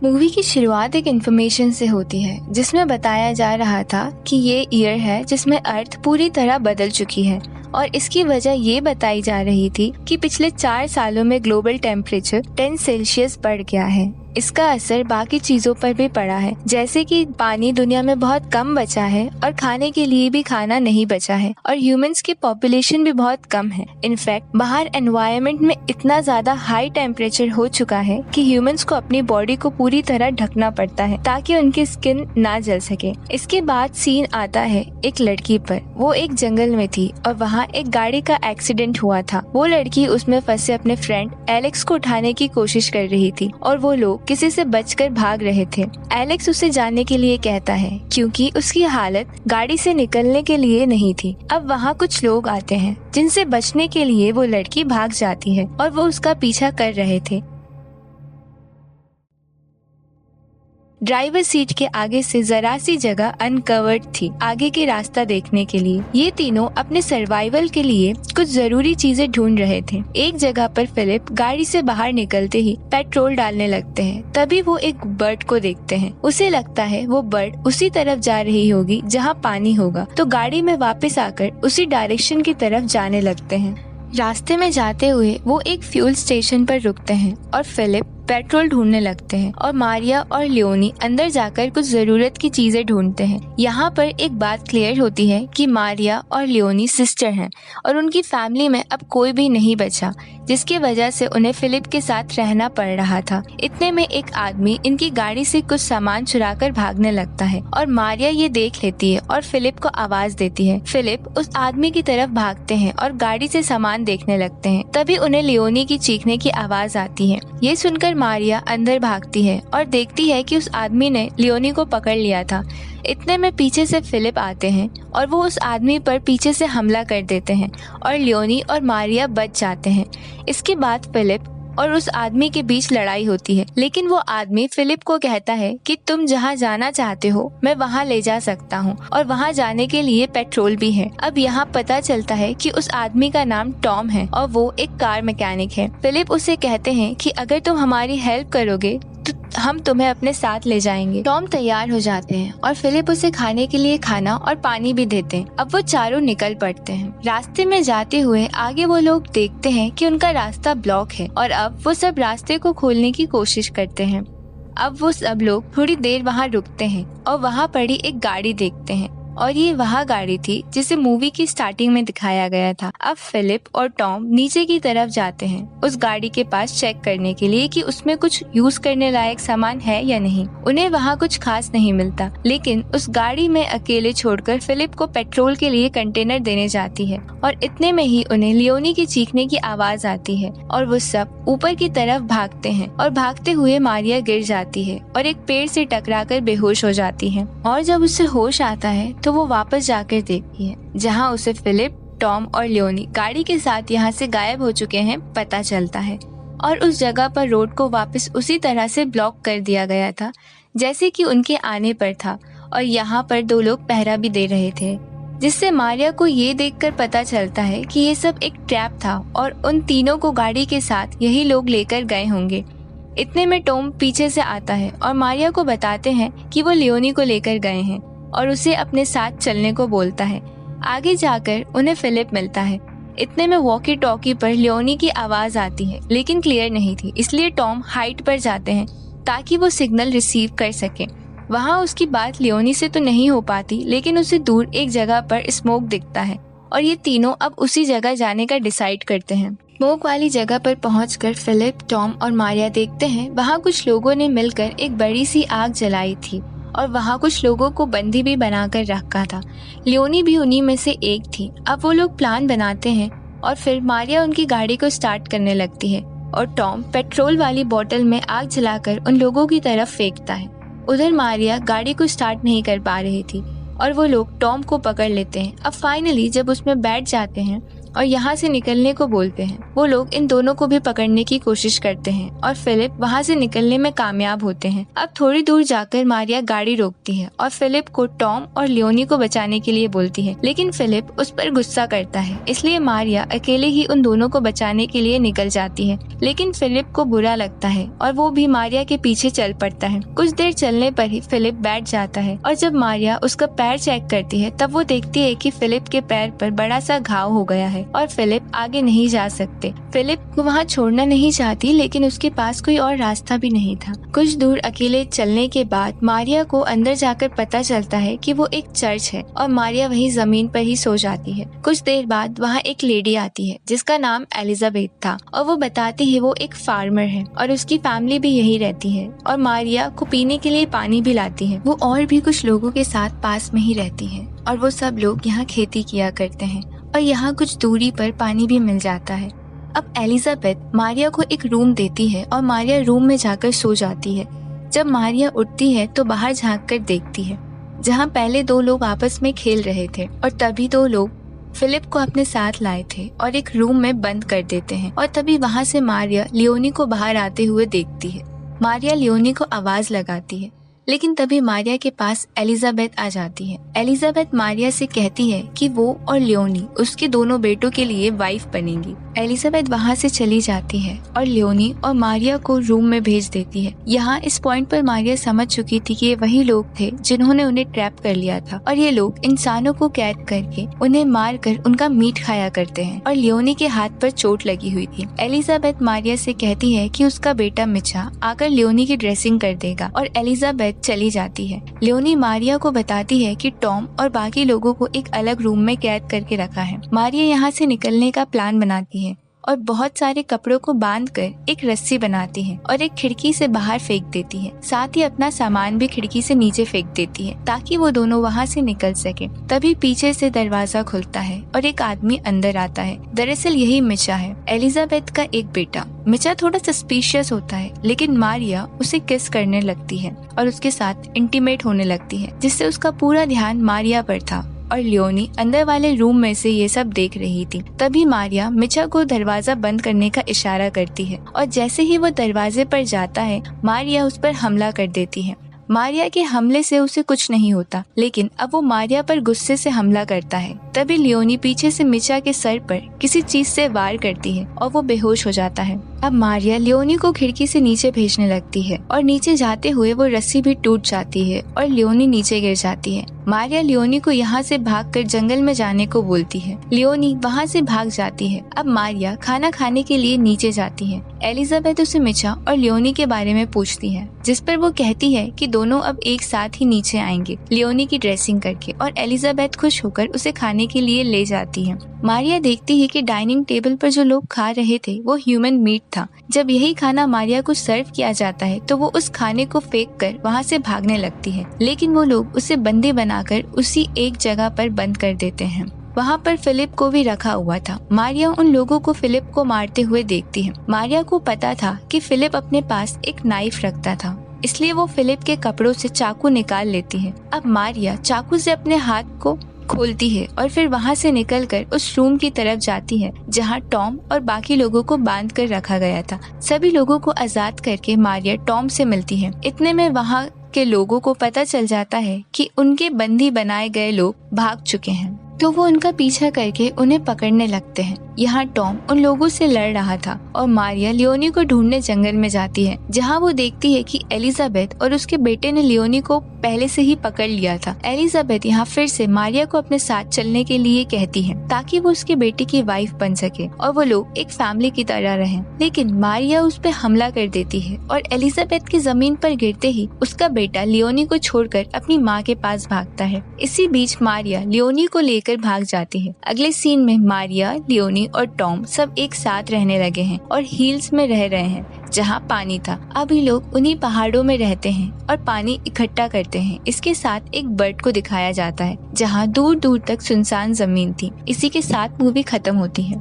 Movie की शुरुआत एक इन्फॉर्मेशन से होती है जिसमें बताया जा रहा था कि ये ईयर है जिसमें अर्थ पूरी तरह बदल चुकी है और इसकी वजह ये बताई जा रही थी कि पिछले 4 सालों में ग्लोबल टेम्परेचर 10 सेल्सियस बढ़ गया है। इसका असर बाकी चीजों पर भी पड़ा है, जैसे कि पानी दुनिया में बहुत कम बचा है और खाने के लिए भी खाना नहीं बचा है और ह्यूमंस की पॉपुलेशन भी बहुत कम है। इनफैक्ट बाहर एनवायरनमेंट में इतना ज्यादा हाई टेम्परेचर हो चुका है कि ह्यूमंस को अपनी बॉडी को पूरी तरह ढकना पड़ता है ताकि उनकी स्किन ना जल सके। इसके बाद सीन आता है एक लड़की पर। वो एक जंगल में थी और वहाँ एक गाड़ी का एक्सीडेंट हुआ था। वो लड़की उसमें फंसे अपने फ्रेंड एलेक्स को उठाने की कोशिश कर रही थी और वो लोग किसी से बचकर भाग रहे थे। एलेक्स उसे जाने के लिए कहता है क्योंकि उसकी हालत गाड़ी से निकलने के लिए नहीं थी। अब वहाँ कुछ लोग आते हैं जिनसे बचने के लिए वो लड़की भाग जाती है और वो उसका पीछा कर रहे थे। ड्राइवर सीट के आगे से जरा सी जगह अनकवर्ड थी आगे के रास्ता देखने के लिए। ये तीनों अपने सर्वाइवल के लिए कुछ जरूरी चीजें ढूंढ रहे थे। एक जगह पर फिलिप गाड़ी से बाहर निकलते ही पेट्रोल डालने लगते हैं। तभी वो एक बर्ड को देखते हैं। उसे लगता है वो बर्ड उसी तरफ जा रही होगी जहाँ पानी होगा, तो गाड़ी में वापस आकर उसी डायरेक्शन की तरफ जाने लगते हैं। रास्ते में जाते हुए वो एक फ्यूल स्टेशन पर रुकते हैं और फिलिप पेट्रोल ढूंढने लगते हैं और मारिया और लियोनी अंदर जाकर कुछ जरूरत की चीजें ढूंढते हैं। यहाँ पर एक बात क्लियर होती है कि मारिया और लियोनी सिस्टर हैं और उनकी फैमिली में अब कोई भी नहीं बचा, जिसकी वजह से उन्हें फिलिप के साथ रहना पड़ रहा था। इतने में एक आदमी इनकी गाड़ी से कुछ सामान चुराकर भागने लगता है और मारिया ये देख लेती है और फिलिप को आवाज देती है। फिलिप उस आदमी की तरफ भागते हैं और गाड़ी से सामान देखने लगते हैं। तभी उन्हें लियोनी की चीखने की आवाज आती है। ये सुनकर मारिया अंदर भागती है और देखती है कि उस आदमी ने लियोनी को पकड़ लिया था। इतने में पीछे से फिलिप आते हैं और वो उस आदमी पर पीछे से हमला कर देते हैं और लियोनी और मारिया बच जाते हैं। इसके बाद फिलिप और उस आदमी के बीच लड़ाई होती है, लेकिन वो आदमी फिलिप को कहता है कि तुम जहाँ जाना चाहते हो मैं वहाँ ले जा सकता हूँ और वहाँ जाने के लिए पेट्रोल भी है। अब यहाँ पता चलता है कि उस आदमी का नाम टॉम है और वो एक कार मैकेनिक है। फिलिप उसे कहते हैं कि अगर तुम हमारी हेल्प करोगे तो हम तुम्हें अपने साथ ले जाएंगे। टॉम तैयार हो जाते हैं और फिलिप उसे खाने के लिए खाना और पानी भी देते हैं। अब वो चारों निकल पड़ते हैं। रास्ते में जाते हुए आगे वो लोग देखते हैं कि उनका रास्ता ब्लॉक है और अब वो सब रास्ते को खोलने की कोशिश करते हैं। अब वो सब लोग थोड़ी देर वहाँ रुकते हैं और वहाँ पड़ी एक गाड़ी देखते हैं और ये वह गाड़ी थी जिसे मूवी की स्टार्टिंग में दिखाया गया था। अब फिलिप और टॉम नीचे की तरफ जाते हैं उस गाड़ी के पास चेक करने के लिए कि उसमें कुछ यूज करने लायक सामान है या नहीं। उन्हें वहाँ कुछ खास नहीं मिलता, लेकिन उस गाड़ी में अकेले छोड़कर फिलिप को पेट्रोल के लिए कंटेनर देने जाती है और इतने में ही उन्हें लियोनी की चीखने की आवाज आती है और वो सब ऊपर की तरफ भागते हैं और भागते हुए मारिया गिर जाती है और एक पेड़ से टकराकर बेहोश हो जाती है। और जब उसे होश आता है तो वो वापस जाकर देखती है जहाँ उसे फिलिप, टॉम और लियोनी गाड़ी के साथ यहाँ से गायब हो चुके हैं पता चलता है और उस जगह पर रोड को वापस उसी तरह से ब्लॉक कर दिया गया था जैसे कि उनके आने पर था और यहाँ पर 2 लोग पहरा भी दे रहे थे, जिससे मारिया को ये देखकर पता चलता है कि ये सब एक ट्रैप था और उन तीनों को गाड़ी के साथ यही लोग लेकर गए होंगे। इतने में टॉम पीछे से आता है और मारिया को बताते हैं कि वो लियोनी को लेकर गए हैं और उसे अपने साथ चलने को बोलता है। आगे जाकर उन्हें फिलिप मिलता है। इतने में वॉकी टॉकी पर लियोनी की आवाज आती है, लेकिन क्लियर नहीं थी, इसलिए टॉम हाइट पर जाते हैं ताकि वो सिग्नल रिसीव कर सके। वहाँ उसकी बात लियोनी से तो नहीं हो पाती, लेकिन उसे दूर एक जगह पर स्मोक दिखता है और ये तीनों अब उसी जगह जाने का डिसाइड करते हैं। स्मोक वाली जगह पर पहुंचकर फिलिप, टॉम और मारिया देखते हैं वहाँ कुछ लोगों ने मिलकर एक बड़ी सी आग जलाई थी और वहाँ कुछ लोगों को बंदी भी बनाकर रखा था। लियोनी भी उन्हीं में से एक थी। अब वो लोग प्लान बनाते हैं और फिर मारिया उनकी गाड़ी को स्टार्ट करने लगती है और टॉम पेट्रोल वाली बोतल में आग जलाकर उन लोगों की तरफ फेंकता है। उधर मारिया गाड़ी को स्टार्ट नहीं कर पा रही थी और वो लोग टॉम को पकड़ लेते हैं। अब फाइनली जब उसमें बैठ जाते हैं और यहाँ से निकलने को बोलते हैं। वो लोग इन दोनों को भी पकड़ने की कोशिश करते हैं और फिलिप वहाँ से निकलने में कामयाब होते हैं। अब थोड़ी दूर जाकर मारिया गाड़ी रोकती है और फिलिप को टॉम और लियोनी को बचाने के लिए बोलती है, लेकिन फिलिप उस पर गुस्सा करता है। इसलिए मारिया अकेले ही उन दोनों को बचाने के लिए निकल जाती है, लेकिन फिलिप को बुरा लगता है और वो भी मारिया के पीछे चल पड़ता है। कुछ देर चलने पर ही फिलिप बैठ जाता है और जब मारिया उसका पैर चेक करती है तब वो देखती है कि फिलिप के पैर पर बड़ा सा घाव हो गया है और फिलिप आगे नहीं जा सकते। फिलिप को वहाँ छोड़ना नहीं चाहती, लेकिन उसके पास कोई और रास्ता भी नहीं था। कुछ दूर अकेले चलने के बाद मारिया को अंदर जाकर पता चलता है कि वो एक चर्च है और मारिया वहीं जमीन पर ही सो जाती है। कुछ देर बाद वहाँ एक लेडी आती है जिसका नाम एलिजाबेथ था और वो बताती है वो एक फार्मर है और उसकी फैमिली भी यही रहती है और मारिया को पीने के लिए पानी भी लाती है। वो और भी कुछ लोगों के साथ पास में ही रहती है और वो सब लोग यहाँ खेती किया करते हैं और यहाँ कुछ दूरी पर पानी भी मिल जाता है। अब एलिजाबेथ मारिया को एक रूम देती है और मारिया रूम में जाकर सो जाती है। जब मारिया उठती है तो बाहर झांक कर देखती है जहाँ पहले दो लोग आपस में खेल रहे थे और तभी दो लोग फिलिप को अपने साथ लाए थे और एक रूम में बंद कर देते हैं और तभी वहाँ से मारिया लियोनी को बाहर आते हुए देखती है। मारिया लियोनी को आवाज लगाती है, लेकिन तभी मारिया के पास एलिजाबेथ आ जाती है। एलिजाबेथ मारिया से कहती है कि वो और लियोनी उसके दोनों बेटों के लिए वाइफ बनेंगी। एलिजाबेथ वहाँ से चली जाती है और लियोनी और मारिया को रूम में भेज देती है। यहाँ इस पॉइंट पर मारिया समझ चुकी थी कि ये वही लोग थे जिन्होंने उन्हें ट्रैप कर लिया था और ये लोग इंसानों को कैद करके उन्हें मार कर उनका मीट खाया करते हैं और लियोनी के हाथ पर चोट लगी हुई थी। एलिजाबेथ मारिया से कहती है कि उसका बेटा मिचा आकर लियोनी की ड्रेसिंग कर देगा और एलिजाबेथ चली जाती है। लियोनी मारिया को बताती है कि टॉम और बाकी लोगों को एक अलग रूम में कैद करके रखा है। मारिया यहाँ से निकलने का प्लान बनाती है और बहुत सारे कपड़ों को बांधकर एक रस्सी बनाती है और एक खिड़की से बाहर फेंक देती है। साथ ही अपना सामान भी खिड़की से नीचे फेंक देती है ताकि वो दोनों वहाँ से निकल सके। तभी पीछे से दरवाजा खुलता है और एक आदमी अंदर आता है। दरअसल यही मिचा है, एलिजाबेथ का एक बेटा। मिचा थोड़ा सस्पिशियस होता है, लेकिन मारिया उसे किस करने लगती है और उसके साथ इंटीमेट होने लगती है, जिससे उसका पूरा ध्यान मारिया पर था और लियोनी अंदर वाले रूम में से ये सब देख रही थी। तभी मारिया मिचा को दरवाजा बंद करने का इशारा करती है और जैसे ही वो दरवाजे पर जाता है मारिया उस पर हमला कर देती है। मारिया के हमले से उसे कुछ नहीं होता, लेकिन अब वो मारिया पर गुस्से से हमला करता है। तभी लियोनी पीछे से मिचा के सर पर किसी चीज से वार करती है और वो बेहोश हो जाता है। अब मारिया लियोनी को खिड़की से नीचे भेजने लगती है और नीचे जाते हुए वो रस्सी भी टूट जाती है और लियोनी नीचे गिर जाती है। मारिया लियोनी को यहाँ से भागकर जंगल में जाने को बोलती है। लियोनी वहाँ से भाग जाती है। अब मारिया खाना खाने के लिए नीचे जाती है। एलिजाबेथ उसे मिचा और लियोनी के बारे में पूछती है, जिस पर वो कहती है कि दोनों अब एक साथ ही नीचे आएंगे लियोनी की ड्रेसिंग करके, और एलिजाबेथ खुश होकर उसे खाने के लिए ले जाती है। मारिया देखती है कि डाइनिंग टेबल पर जो लोग खा रहे थे वो ह्यूमन मीट था। जब यही खाना मारिया को सर्व किया जाता है तो वो उस खाने को फेंक कर वहाँ से भागने लगती है, लेकिन वो लोग उसे बंदी बनाकर उसी एक जगह पर बंद कर देते हैं। वहाँ पर फिलिप को भी रखा हुआ था। मारिया उन लोगों को फिलिप को मारते हुए देखती है। मारिया को पता था कि फिलिप अपने पास एक नाइफ रखता था, इसलिए वो फिलिप के कपड़ों से चाकू निकाल लेती है। अब मारिया चाकू से अपने हाथ को खोलती है और फिर वहाँ से निकलकर उस रूम की तरफ जाती है जहाँ टॉम और बाकी लोगों को बांध कर रखा गया था। सभी लोगों को आजाद करके मारिया टॉम से मिलती है। इतने में वहाँ के लोगों को पता चल जाता है कि उनके बंदी बनाए गए लोग भाग चुके हैं, तो वो उनका पीछा करके उन्हें पकड़ने लगते हैं। यहाँ टॉम उन लोगों से लड़ रहा था और मारिया लियोनी को ढूंढने जंगल में जाती है, जहाँ वो देखती है कि एलिजाबेथ और उसके बेटे ने लियोनी को पहले से ही पकड़ लिया था। एलिजाबेथ यहाँ फिर से मारिया को अपने साथ चलने के लिए कहती है ताकि वो उसके बेटे की वाइफ बन सके और वो लोग एक फैमिली की तरह रहें। लेकिन मारिया उस पर हमला कर देती है और एलिजाबेथ की जमीन पर गिरते ही उसका बेटा लियोनी को छोड़कर अपनी माँ के पास भागता है। इसी बीच मारिया लियोनी को लेकर भाग जाती है। अगले सीन में मारिया, लियोनी और टॉम सब एक साथ रहने लगे हैं और हिल्स में रह रहे हैं जहाँ पानी था। अभी लोग उन्हीं पहाड़ों में रहते हैं और पानी इकट्ठा करते हैं। इसके साथ एक बर्ड को दिखाया जाता है जहाँ दूर दूर तक सुनसान जमीन थी। इसी के साथ मूवी खत्म होती है।